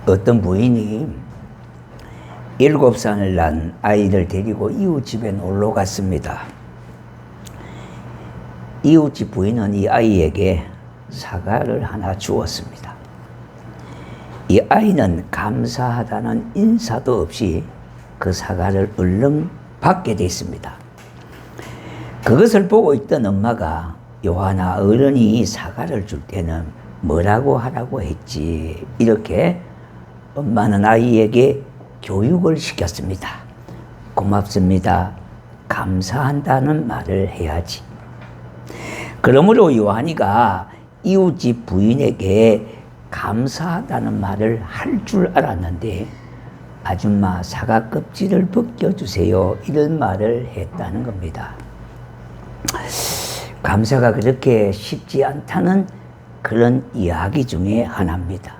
어떤 부인이 7살을 난 아이를 데리고 이웃집에 놀러 갔습니다. 이웃집 부인은 이 아이에게 사과를 하나 주었습니다. 이 아이는 감사하다는 인사도 없이 그 사과를 얼른 받게 됐습니다. 그것을 보고 있던 엄마가 요한아, 어른이 사과를 줄 때는 뭐라고 하라고 했지? 이렇게 엄마는 아이에게 교육을 시켰습니다. 고맙습니다. 감사한다는 말을 해야지. 그러므로 요한이가 이웃집 부인에게 감사하다는 말을 할 줄 알았는데 아줌마 사과 껍질을 벗겨주세요 이런 말을 했다는 겁니다. 감사가 그렇게 쉽지 않다는 그런 이야기 중에 하나입니다.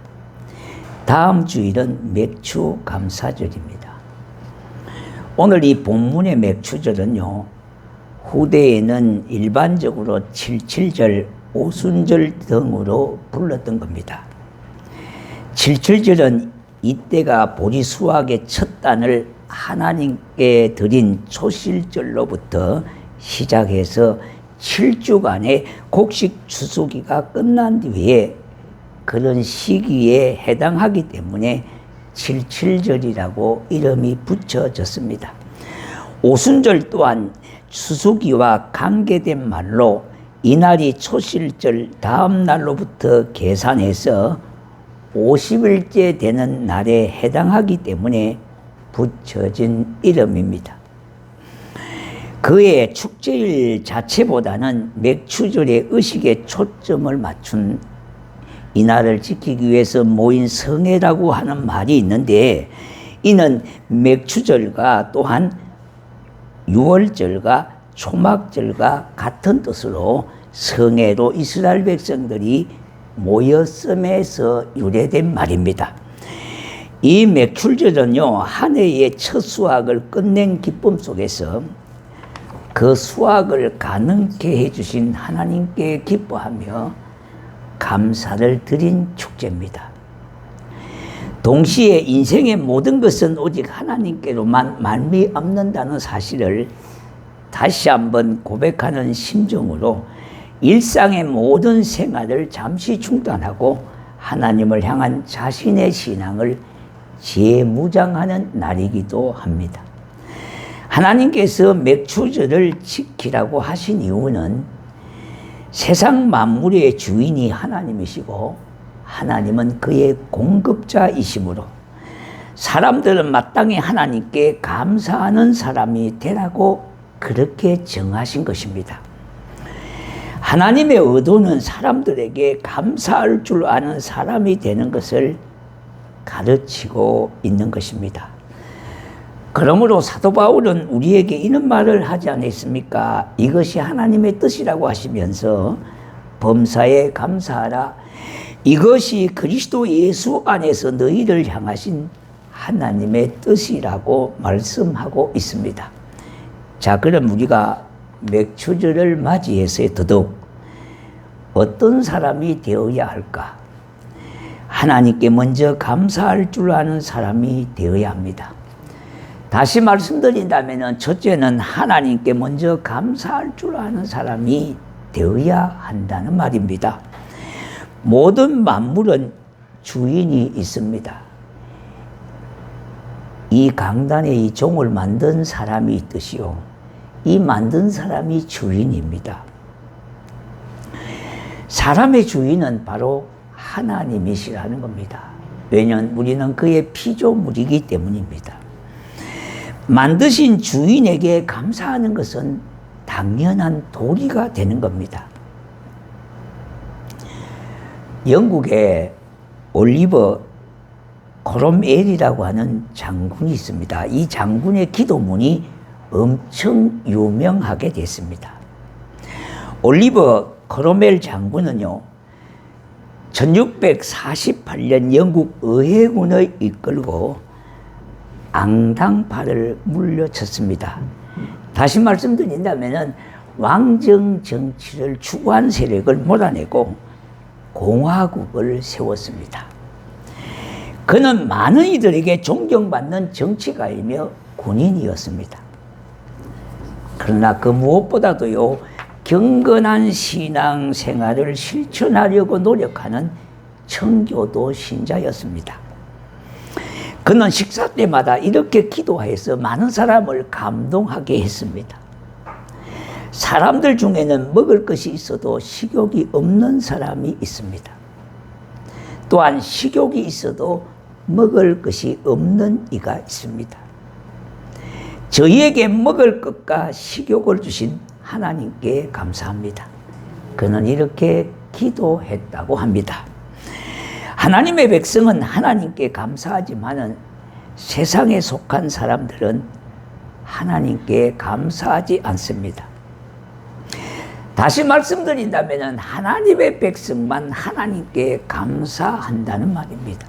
다음 주일은 맥추 감사절입니다. 오늘 이 본문의 맥추절은요, 후대에는 일반적으로 77절, 오순절 등으로 불렀던 겁니다. 77절은 이때가 보리수확의 첫 단을 하나님께 드린 초실절로부터 시작해서 7주간의 곡식 추수기가 끝난 뒤에 그런 시기에 해당하기 때문에 77절이라고 이름이 붙여졌습니다. 오순절 또한 추수기와 관계된 말로 이날이 초실절 다음 날로부터 계산해서 50일째 되는 날에 해당하기 때문에 붙여진 이름입니다. 그의 축제일 자체보다는 맥추절의 의식에 초점을 맞춘 이날을 지키기 위해서 모인 성회라고 하는 말이 있는데, 이는 맥추절과 또한 유월절과 초막절과 같은 뜻으로 성회로 이스라엘 백성들이 모였음에서 유래된 말입니다. 이 맥추절은요, 한 해의 첫 수확을 끝낸 기쁨 속에서 그 수확을 가능케 해주신 하나님께 기뻐하며 감사를 드린 축제입니다. 동시에 인생의 모든 것은 오직 하나님께로만 말미암는다는 사실을 다시 한번 고백하는 심정으로 일상의 모든 생활을 잠시 중단하고 하나님을 향한 자신의 신앙을 재무장하는 날이기도 합니다. 하나님께서 맥추절을 지키라고 하신 이유는 세상 만물의 주인이 하나님이시고 하나님은 그의 공급자이시므로 사람들은 마땅히 하나님께 감사하는 사람이 되라고 그렇게 정하신 것입니다. 하나님의 의도는 사람들에게 감사할 줄 아는 사람이 되는 것을 가르치고 있는 것입니다. 그러므로 사도 바울은 우리에게 이런 말을 하지 않았습니까? 이것이 하나님의 뜻이라고 하시면서 범사에 감사하라. 이것이 그리스도 예수 안에서 너희를 향하신 하나님의 뜻이라고 말씀하고 있습니다. 자, 그럼 우리가 맥추절을 맞이해서 더더욱 어떤 사람이 되어야 할까? 하나님께 먼저 감사할 줄 아는 사람이 되어야 합니다. 다시 말씀드린다면 첫째는 하나님께 먼저 감사할 줄 아는 사람이 되어야 한다는 말입니다. 모든 만물은 주인이 있습니다. 이 강단에 이 종을 만든 사람이 있듯이요, 이 만든 사람이 주인입니다. 사람의 주인은 바로 하나님이시라는 겁니다. 왜냐하면 우리는 그의 피조물이기 때문입니다. 만드신 주인에게 감사하는 것은 당연한 도리가 되는 겁니다. 영국에 올리버 크롬웰이라고 하는 장군이 있습니다. 이 장군의 기도문이 엄청 유명하게 됐습니다. 올리버 크롬웰 장군은요, 1648년 영국 의회군을 이끌고 앙당파를 물려쳤습니다. 다시 말씀드린다면 왕정 정치를 추구한 세력을 몰아내고 공화국을 세웠습니다. 그는 많은 이들에게 존경받는 정치가이며 군인이었습니다. 그러나 그 무엇보다도요, 경건한 신앙 생활을 실천하려고 노력하는 청교도 신자였습니다. 그는 식사 때마다 이렇게 기도해서 많은 사람을 감동하게 했습니다. 사람들 중에는 먹을 것이 있어도 식욕이 없는 사람이 있습니다. 또한 식욕이 있어도 먹을 것이 없는 이가 있습니다. 저희에게 먹을 것과 식욕을 주신 하나님께 감사합니다. 그는 이렇게 기도했다고 합니다. 하나님의 백성은 하나님께 감사하지만은 세상에 속한 사람들은 하나님께 감사하지 않습니다. 다시 말씀드린다면 하나님의 백성만 하나님께 감사한다는 말입니다.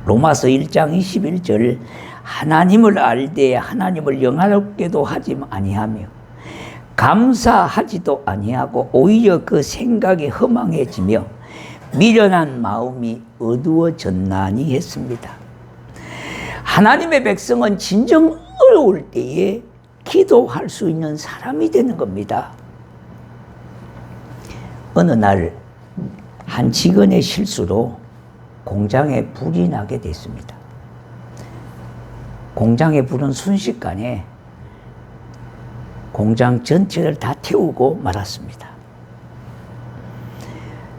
로마서 1장 21절 하나님을 알되 하나님을 영화롭게도 하지 아니하며 감사하지도 아니하고 오히려 그 생각이 허망해지며 미련한 마음이 어두워졌나니 했습니다. 하나님의 백성은 진정 어려울 때에 기도할 수 있는 사람이 되는 겁니다. 어느 날 한 직원의 실수로 공장에 불이 나게 됐습니다. 공장의 불은 순식간에 공장 전체를 다 태우고 말았습니다.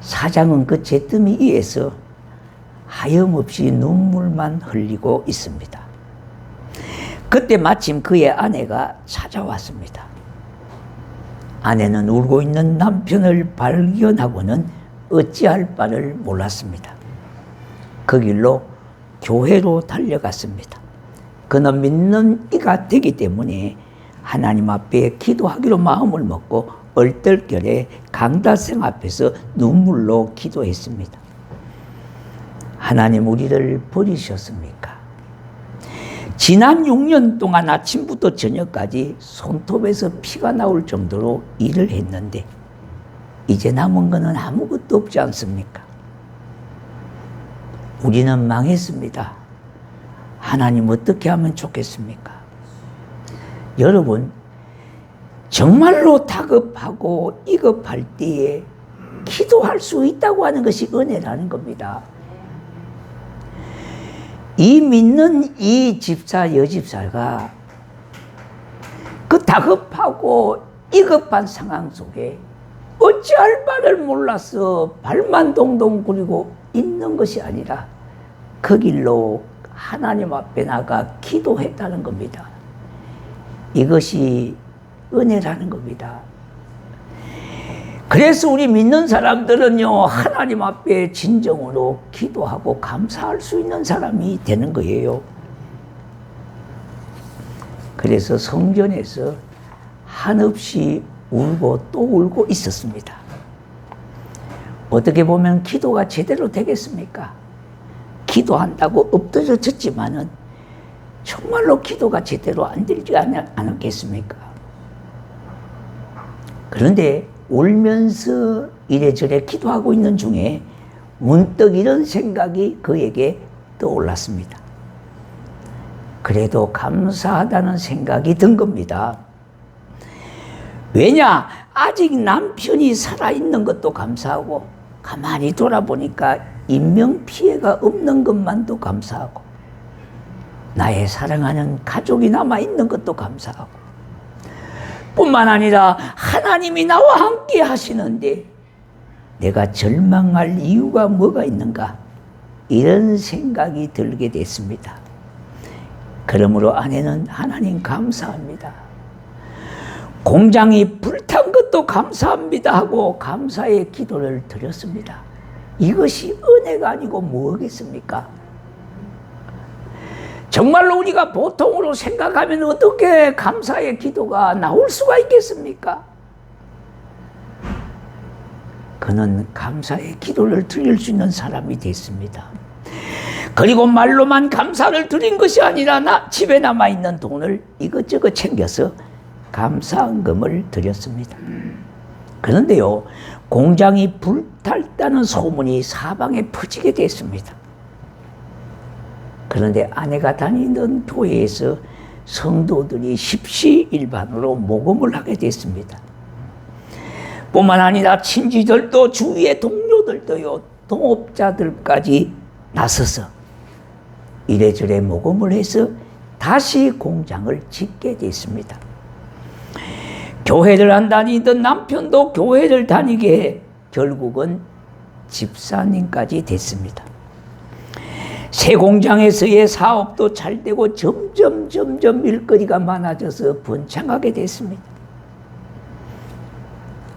사장은 그 재뜸이 위에서 하염없이 눈물만 흘리고 있습니다. 그때 마침 그의 아내가 찾아왔습니다. 아내는 울고 있는 남편을 발견하고는 어찌할 바를 몰랐습니다. 그 길로 교회로 달려갔습니다. 그는 믿는 이가 되기 때문에 하나님 앞에 기도하기로 마음을 먹고 얼떨결에 강다생 앞에서 눈물로 기도했습니다. 하나님, 우리를 버리셨습니까? 지난 6년 동안 아침부터 저녁까지 손톱에서 피가 나올 정도로 일을 했는데 이제 남은 것은 아무것도 없지 않습니까? 우리는 망했습니다. 하나님, 어떻게 하면 좋겠습니까? 여러분, 정말로 다급하고 이급할 때에 기도할 수 있다고 하는 것이 은혜라는 겁니다. 이 믿는 이 집사, 여집사가 그 다급하고 이급한 상황 속에 어찌할 바를 몰라서 발만 동동 구리고 있는 것이 아니라 그 길로 하나님 앞에 나가 기도했다는 겁니다. 이것이 은혜라는 겁니다. 그래서 우리 믿는 사람들은요, 하나님 앞에 진정으로 기도하고 감사할 수 있는 사람이 되는 거예요. 그래서 성전에서 한없이 울고 또 울고 있었습니다. 어떻게 보면 기도가 제대로 되겠습니까? 기도한다고 엎드려 졌지만은 정말로 기도가 제대로 안 되지 않았겠습니까? 그런데 울면서 이래저래 기도하고 있는 중에 문득 이런 생각이 그에게 떠올랐습니다. 그래도 감사하다는 생각이 든 겁니다. 왜냐? 아직 남편이 살아있는 것도 감사하고 가만히 돌아보니까 인명피해가 없는 것만도 감사하고 나의 사랑하는 가족이 남아있는 것도 감사하고 뿐만 아니라 하나님이 나와 함께 하시는데 내가 절망할 이유가 뭐가 있는가, 이런 생각이 들게 됐습니다. 그러므로 아내는 하나님 감사합니다, 공장이 불탄 것도 감사합니다 하고 감사의 기도를 드렸습니다. 이것이 은혜가 아니고 뭐겠습니까? 정말로 우리가 보통으로 생각하면 어떻게 감사의 기도가 나올 수가 있겠습니까? 그는 감사의 기도를 드릴 수 있는 사람이 됐습니다. 그리고 말로만 감사를 드린 것이 아니라 집에 남아있는 돈을 이것저것 챙겨서 감사헌금을 드렸습니다. 그런데요, 공장이 불탔다는 소문이 사방에 퍼지게 됐습니다. 그런데 아내가 다니던 교회에서 성도들이 십시일반으로 모금을 하게 됐습니다. 뿐만 아니라 친지들도 주위의 동료들도요, 동업자들까지 나서서 이래저래 모금을 해서 다시 공장을 짓게 됐습니다. 교회를 안 다니던 남편도 교회를 다니게 해 결국은 집사님까지 됐습니다. 새 공장에서의 사업도 잘 되고 점점 일거리가 많아져서 번창하게 됐습니다.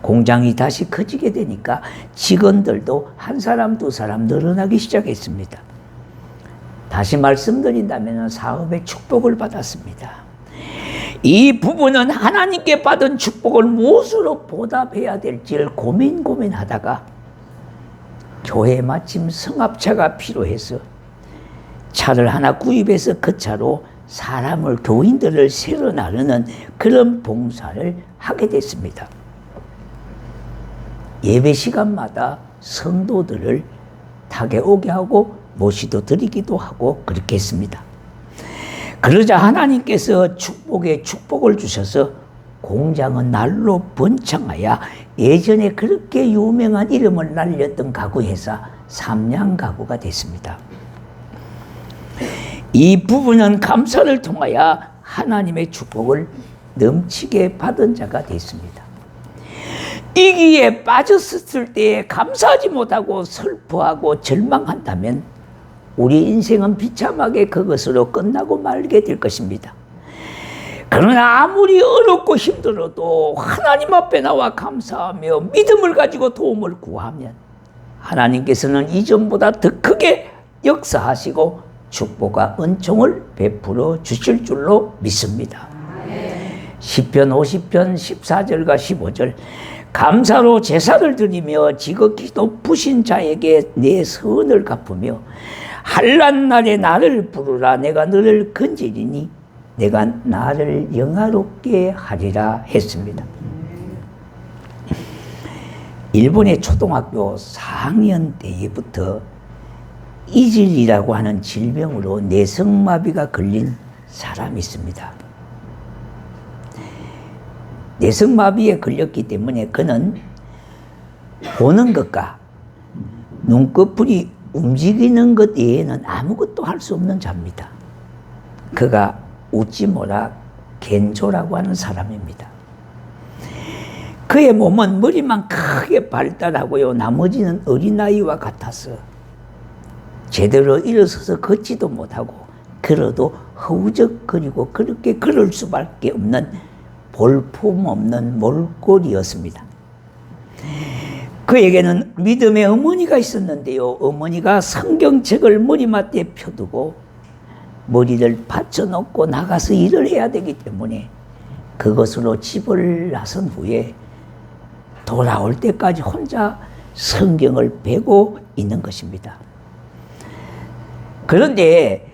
공장이 다시 커지게 되니까 직원들도 한 사람 두 사람 늘어나기 시작했습니다. 다시 말씀드린다면 사업의 축복을 받았습니다. 이 부부는 하나님께 받은 축복을 무엇으로 보답해야 될지를 고민하다가 교회에 마침 승합차가 필요해서 차를 하나 구입해서 그 차로 사람을, 교인들을 세러 나르는 그런 봉사를 하게 됐습니다. 예배 시간마다 성도들을 탁에 오게 하고 모시도 드리기도 하고 그렇게 했습니다. 그러자 하나님께서 축복에 축복을 주셔서 공장은 날로 번창하여 예전에 그렇게 유명한 이름을 날렸던 가구회사 삼양가구가 됐습니다. 이 부부는 감사를 통하여 하나님의 축복을 넘치게 받은 자가 됐습니다. 위기에 빠졌을 때에 감사하지 못하고 슬퍼하고 절망한다면 우리 인생은 비참하게 그것으로 끝나고 말게 될 것입니다. 그러나 아무리 어렵고 힘들어도 하나님 앞에 나와 감사하며 믿음을 가지고 도움을 구하면 하나님께서는 이전보다 더 크게 역사하시고 축복과 은총을 베풀어 주실 줄로 믿습니다. 시편 50편 14절과 15절 감사로 제사를 드리며 지극히 높으신 자에게 내 선을 갚으며 환난 날에 나를 부르라. 내가 너를 건지리니 내가 나를 영화롭게 하리라 했습니다. 일본의 초등학교 4학년 때부터 이질이라고 하는 질병으로 내성마비가 걸린 사람이 있습니다. 내성마비에 걸렸기 때문에 그는 보는 것과 눈꺼풀이 움직이는 것 외에는 아무것도 할 수 없는 자입니다. 그가 우찌모라 겐조라고 하는 사람입니다. 그의 몸은 머리만 크게 발달하고요, 나머지는 어린아이와 같아서 제대로 일어서서 걷지도 못하고 걸어도 허우적거리고 그렇게 걸을 수밖에 없는 볼품없는 몰골이었습니다. 그에게는 믿음의 어머니가 있었는데요, 어머니가 성경책을 머리맡에 펴두고 머리를 받쳐놓고 나가서 일을 해야 되기 때문에 그것으로 집을 나선 후에 돌아올 때까지 혼자 성경을 베고 있는 것입니다. 그런데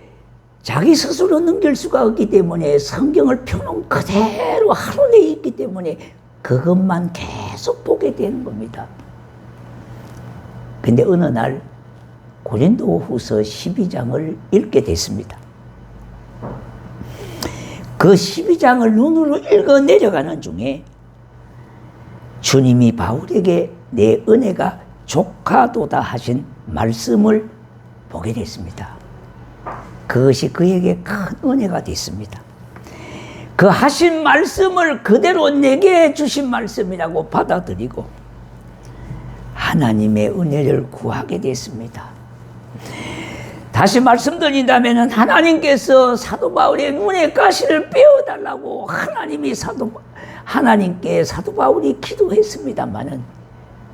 자기 스스로 넘길 수가 없기 때문에 성경을 펴놓은 그대로 하루 내에 있기 때문에 그것만 계속 보게 되는 겁니다. 근데 어느 날 고린도후서 12장을 읽게 됐습니다. 그 12장을 눈으로 읽어 내려가는 중에 주님이 바울에게 내 은혜가 족하도다 하신 말씀을 보게 됐습니다. 그것이 그에게 큰 은혜가 됐습니다. 그 하신 말씀을 그대로 내게 주신 말씀이라고 받아들이고 하나님의 은혜를 구하게 됐습니다. 다시 말씀드린다면 하나님께서 사도 바울의 눈의 가시를 빼어달라고 하나님께 사도 바울이 기도했습니다마는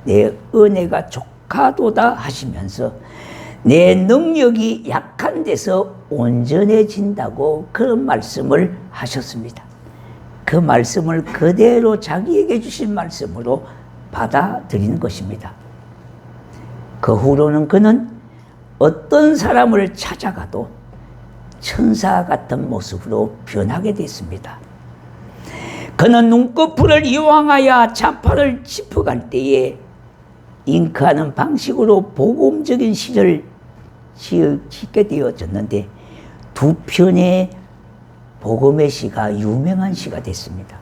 내 은혜가 족하도다 하시면서 내 능력이 약한 데서 온전해진다고 그런 말씀을 하셨습니다. 그 말씀을 그대로 자기에게 주신 말씀으로 받아들이는 것입니다. 그 후로는 그는 어떤 사람을 찾아가도 천사 같은 모습으로 변하게 됐습니다. 그는 눈꺼풀을 이용하여 좌파를 짚어갈 때에 잉크하는 방식으로 복음적인 시를 짓게 되어졌는데 두 편의 복음의 시가 유명한 시가 됐습니다.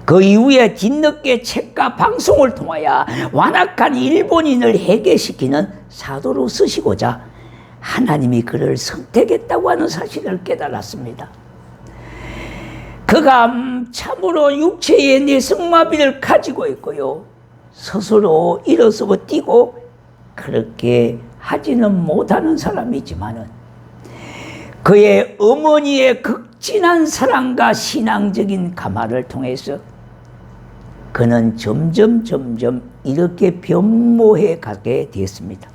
그 이후에 뒤늦게 책과 방송을 통하여 완악한 일본인을 해결시키는 사도로 쓰시고자 하나님이 그를 선택했다고 하는 사실을 깨달았습니다. 그가 참으로 육체의 내성마비를 가지고 있고요, 스스로 일어서고 뛰고 그렇게 하지는 못하는 사람이지만은 그의 어머니의 극진한 사랑과 신앙적인 감화를 통해서 그는 점점 이렇게 변모해 가게 되었습니다.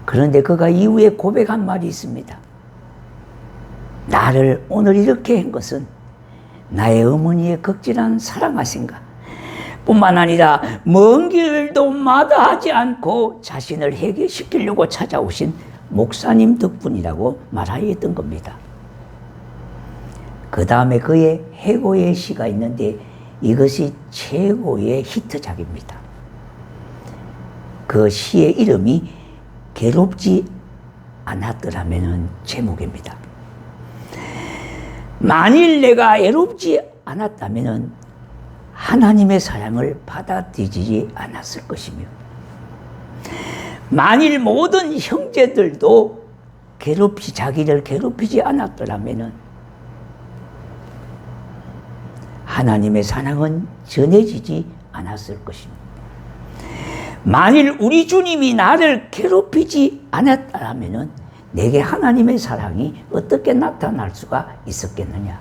그런데 그가 이후에 고백한 말이 있습니다. 나를 오늘 이렇게 한 것은 나의 어머니의 극진한 사랑하신가 뿐만 아니라 먼 길도 마다하지 않고 자신을 해결시키려고 찾아오신 목사님 덕분이라고 말하였던 겁니다. 그 다음에 그의 해고의 시가 있는데 이것이 최고의 히트작입니다. 그 시의 이름이 괴롭지 않았더라면 제목입니다. 만일 내가 애롭지 않았다면 하나님의 사랑을 받아들이지 않았을 것이며 만일 모든 형제들도 자기를 괴롭히지 않았더라면 하나님의 사랑은 전해지지 않았을 것입니다. 만일 우리 주님이 나를 괴롭히지 않았다면 내게 하나님의 사랑이 어떻게 나타날 수가 있었겠느냐,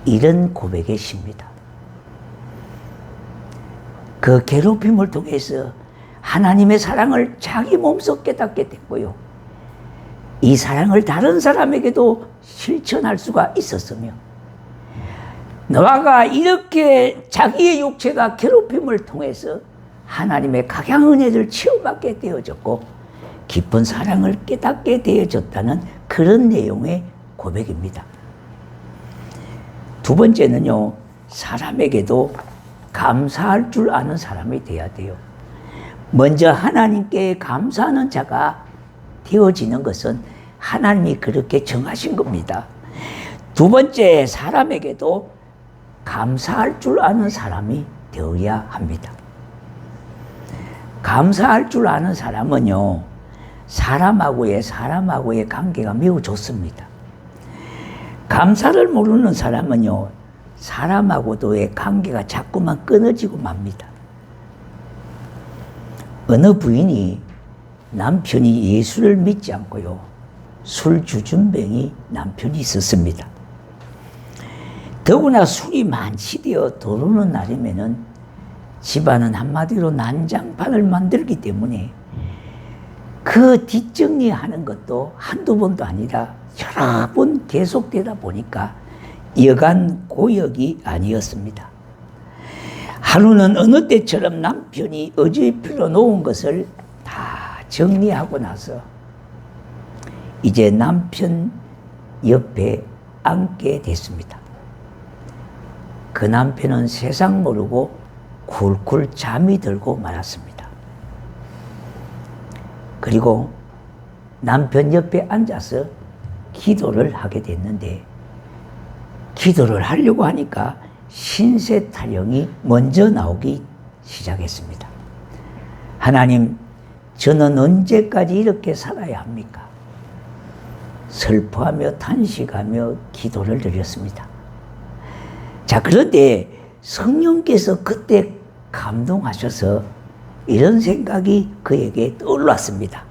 이런 고백의 시입니다. 그 괴롭힘을 통해서 하나님의 사랑을 자기 몸소 깨닫게 됐고요, 이 사랑을 다른 사람에게도 실천할 수가 있었으며 노아가 이렇게 자기의 육체가 괴롭힘을 통해서 하나님의 각양 은혜를 체험하게 되어졌고 깊은 사랑을 깨닫게 되어졌다는 그런 내용의 고백입니다. 두 번째는요, 사람에게도 감사할 줄 아는 사람이 되어야 돼요. 먼저 하나님께 감사하는 자가 되어지는 것은 하나님이 그렇게 정하신 겁니다. 두 번째, 사람에게도 감사할 줄 아는 사람이 되어야 합니다. 감사할 줄 아는 사람은요, 사람하고의 관계가 매우 좋습니다. 감사를 모르는 사람은요, 사람하고도의 관계가 자꾸만 끊어지고 맙니다. 어느 부인이 남편이 예수를 믿지 않고요, 술 주준병이 남편이 있었습니다. 더구나 술이 만취되어 들어오는 날이면은 집안은 한마디로 난장판을 만들기 때문에 그 뒷정리하는 것도 한두 번도 아니라 여러 번 계속되다 보니까 여간 고역이 아니었습니다. 하루는 어느 때처럼 남편이 어지럽혀 놓은 것을 다 정리하고 나서 이제 남편 옆에 앉게 됐습니다. 그 남편은 세상 모르고 굴굴 잠이 들고 말았습니다. 그리고 남편 옆에 앉아서 기도를 하게 됐는데 기도를 하려고 하니까 신세 타령이 먼저 나오기 시작했습니다. 하나님, 저는 언제까지 이렇게 살아야 합니까? 슬퍼하며 탄식하며 기도를 드렸습니다. 자, 그런데 성령께서 그때 감동하셔서 이런 생각이 그에게 떠올랐습니다.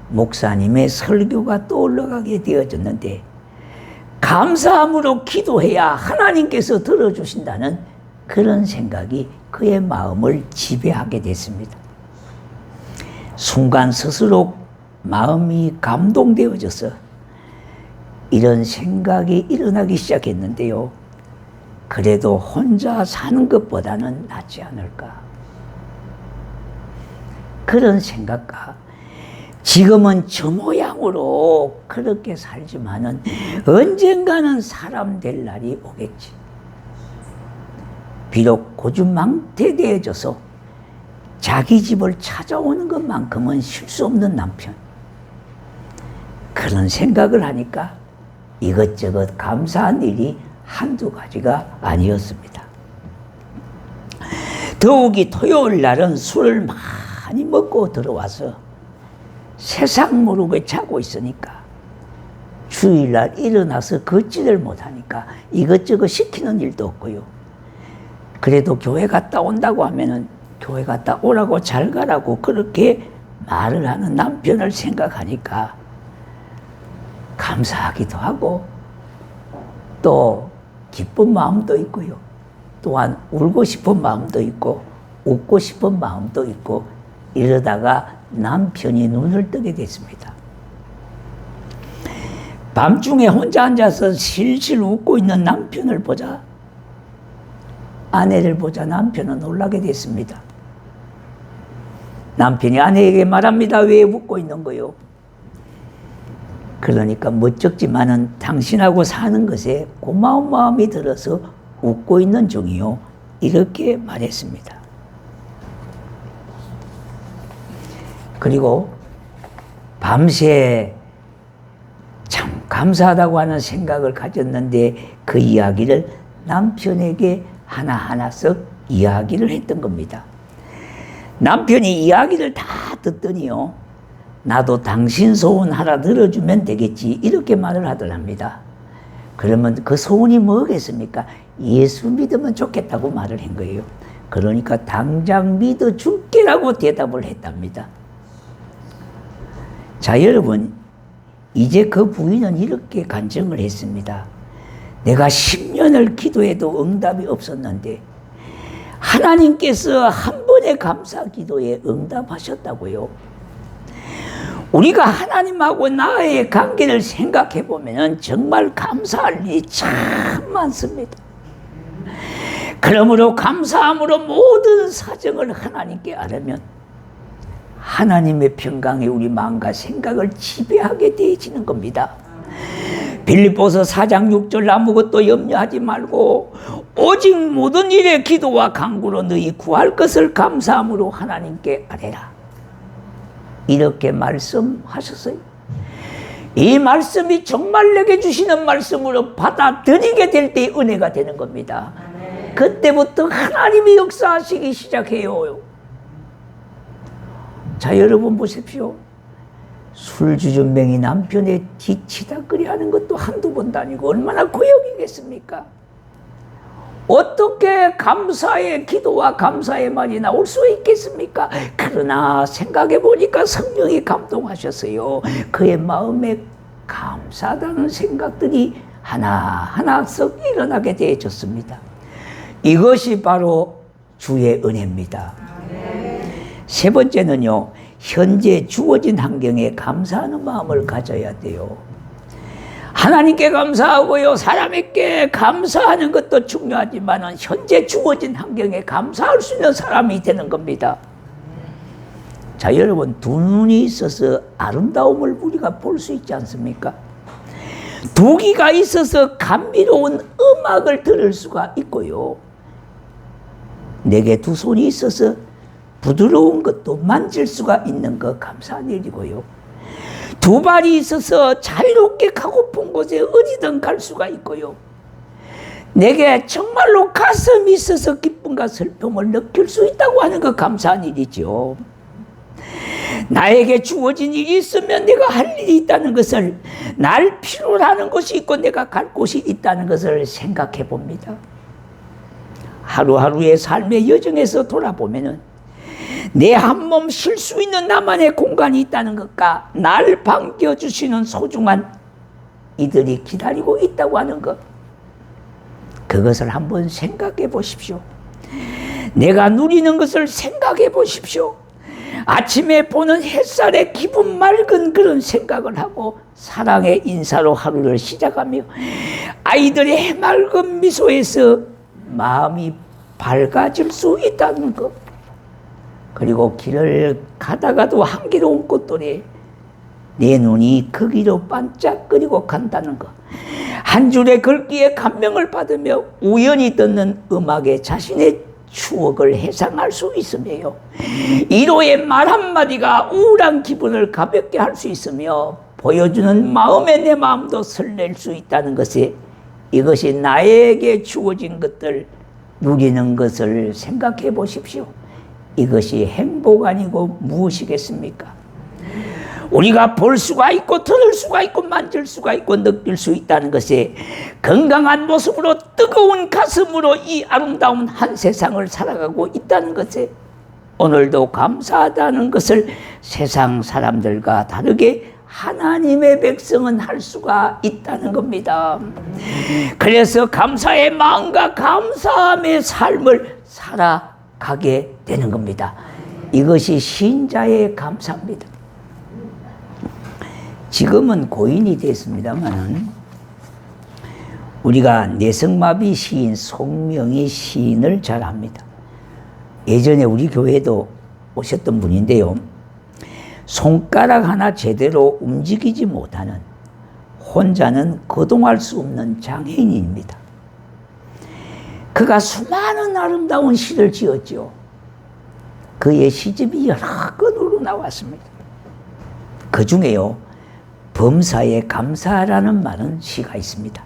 목사님의 설교가 떠올라가게 되어졌는데 감사함으로 기도해야 하나님께서 들어주신다는 그런 생각이 그의 마음을 지배하게 됐습니다. 순간 스스로 마음이 감동되어져서 이런 생각이 일어나기 시작했는데요. 그래도 혼자 사는 것보다는 낫지 않을까. 그런 생각과 지금은 저 모양으로 그렇게 살지만은 언젠가는 사람 될 날이 오겠지. 비록 고주망태되어져서 자기 집을 찾아오는 것만큼은 실수 없는 남편. 그런 생각을 하니까 이것저것 감사한 일이 한두 가지가 아니었습니다. 더욱이 토요일 날은 술을 많이 먹고 들어와서 세상 모르게 자고 있으니까 주일날 일어나서 걷지를 못하니까 이것저것 시키는 일도 없고요. 그래도 교회 갔다 온다고 하면은 교회 갔다 오라고 잘 가라고 그렇게 말을 하는 남편을 생각하니까 감사하기도 하고 또 기쁜 마음도 있고요. 또한 울고 싶은 마음도 있고 웃고 싶은 마음도 있고 이러다가 남편이 눈을 뜨게 됐습니다. 밤중에 혼자 앉아서 실실 웃고 있는 남편을 보자 아내를 보자 남편은 놀라게 됐습니다. 남편이 아내에게 말합니다. 왜 웃고 있는 거요? 그러니까 멋쩍지만은 당신하고 사는 것에 고마운 마음이 들어서 웃고 있는 중이요. 이렇게 말했습니다. 그리고 밤새 참 감사하다고 하는 생각을 가졌는데 그 이야기를 남편에게 하나하나씩 이야기를 했던 겁니다. 남편이 이야기를 다 듣더니요. 나도 당신 소원 하나 들어주면 되겠지 이렇게 말을 하더랍니다. 그러면 그 소원이 뭐겠습니까? 예수 믿으면 좋겠다고 말을 한 거예요. 그러니까 당장 믿어줄게라고 대답을 했답니다. 자, 여러분 이제 그 부인은 이렇게 간증을 했습니다. 내가 10년을 기도해도 응답이 없었는데 하나님께서 한 번의 감사 기도에 응답하셨다고요. 우리가 하나님하고 나의 관계를 생각해 보면 정말 감사할 일이 참 많습니다. 그러므로 감사함으로 모든 사정을 하나님께 아뢰면 하나님의 평강이 우리 마음과 생각을 지배하게 되어지는 겁니다. 빌립보서 4장 6절 아무것도 염려하지 말고 오직 모든 일에 기도와 간구로 너희 구할 것을 감사함으로 하나님께 아뢰라. 이렇게 말씀하셨어요. 이 말씀이 정말 내게 주시는 말씀으로 받아들이게 될 때 은혜가 되는 겁니다. 그때부터 하나님이 역사하시기 시작해요. 자, 여러분 보십시오. 술주전맹이 남편의 뒤치다거리 하는 것도 한두 번도 아니고 얼마나 고역이겠습니까? 어떻게 감사의 기도와 감사의 말이 나올 수 있겠습니까? 그러나 생각해 보니까 성령이 감동하셨어요. 그의 마음에 감사하다는 생각들이 하나하나씩 일어나게 되어졌습니다. 이것이 바로 주의 은혜입니다. 세 번째는요, 현재 주어진 환경에 감사하는 마음을 가져야 돼요. 하나님께 감사하고요, 사람에게 감사하는 것도 중요하지만 현재 주어진 환경에 감사할 수 있는 사람이 되는 겁니다. 자, 여러분, 두 눈이 있어서 아름다움을 우리가 볼 수 있지 않습니까? 두 귀가 있어서 감미로운 음악을 들을 수가 있고요. 내게 두 손이 있어서 부드러운 것도 만질 수가 있는 것 감사한 일이고요. 두 발이 있어서 자유롭게 가고픈 곳에 어디든 갈 수가 있고요. 내게 정말로 가슴이 있어서 기쁨과 슬픔을 느낄 수 있다고 하는 것 감사한 일이죠. 나에게 주어진 일이 있으면 내가 할 일이 있다는 것을, 날 필요로 하는 것이 있고 내가 갈 곳이 있다는 것을 생각해 봅니다. 하루하루의 삶의 여정에서 돌아보면은 내 한 몸 쉴 수 있는 나만의 공간이 있다는 것과 날 반겨주시는 소중한 이들이 기다리고 있다고 하는 것, 그것을 한번 생각해 보십시오. 내가 누리는 것을 생각해 보십시오. 아침에 보는 햇살에 기분 맑은 그런 생각을 하고 사랑의 인사로 하루를 시작하며 아이들의 해맑은 미소에서 마음이 밝아질 수 있다는 것, 그리고 길을 가다가도 향기로운 꽃들이 내 눈이 거기로 반짝거리고 간다는 것. 한 줄의 글귀에 감명을 받으며 우연히 듣는 음악에 자신의 추억을 해상할 수 있으며요. 이로의 말 한마디가 우울한 기분을 가볍게 할 수 있으며 보여주는 마음에 내 마음도 설렐 수 있다는 것에 이것이 나에게 주어진 것들 누리는 것을 생각해 보십시오. 이것이 행복 아니고 무엇이겠습니까? 우리가 볼 수가 있고 들을 수가 있고 만질 수가 있고 느낄 수 있다는 것에 건강한 모습으로 뜨거운 가슴으로 이 아름다운 한 세상을 살아가고 있다는 것에 오늘도 감사하다는 것을 세상 사람들과 다르게 하나님의 백성은 할 수가 있다는 겁니다. 그래서 감사의 마음과 감사함의 삶을 살아가게 되는 겁니다. 이것이 신자의 감사입니다. 지금은 고인이 됐습니다만 우리가 내성마비 시인 송명희 시인을 잘 압니다. 예전에 우리 교회에도 오셨던 분인데요. 손가락 하나 제대로 움직이지 못하는 혼자는 거동할 수 없는 장애인입니다. 그가 수많은 아름다운 시를 지었죠. 그의 시집이 여러 권으로 나왔습니다. 그 중에요. 범사에 감사라는 말은 시가 있습니다.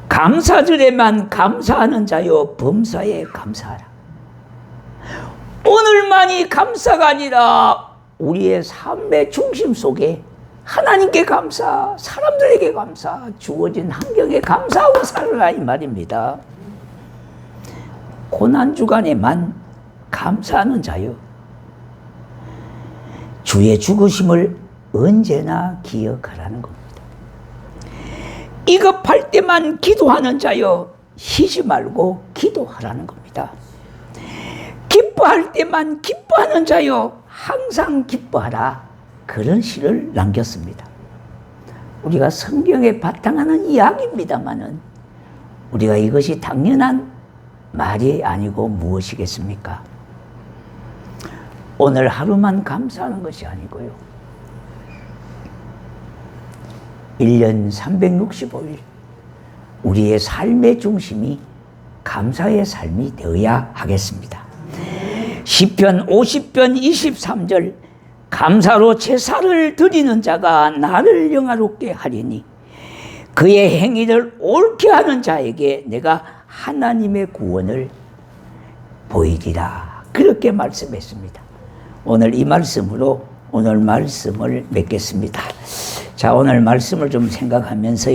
감사절에만 감사하는 자여 범사에 감사하라. 오늘만이 감사가 아니라 우리의 삶의 중심 속에 하나님께 감사, 사람들에게 감사, 주어진 환경에 감사하고 살아라 이 말입니다. 고난주간에만 감사하는 자여 주의 죽으심을 언제나 기억하라는 겁니다. 이급할 때만 기도하는 자여 쉬지 말고 기도하라는 겁니다. 기뻐할 때만 기뻐하는 자여 항상 기뻐하라. 그런 시를 남겼습니다. 우리가 성경에 바탕하는 이야기입니다만은 우리가 이것이 당연한 말이 아니고 무엇이겠습니까? 오늘 하루만 감사하는 것이 아니고요. 1년 365일 우리의 삶의 중심이 감사의 삶이 되어야 하겠습니다. 시편 50편 23절 감사로 제사를 드리는 자가 나를 영화롭게 하리니 그의 행위를 옳게 하는 자에게 내가 하나님의 구원을 보이리라. 그렇게 말씀했습니다. 오늘 이 말씀으로 오늘 말씀을 맺겠습니다. 자, 오늘 말씀을 좀 생각하면서요.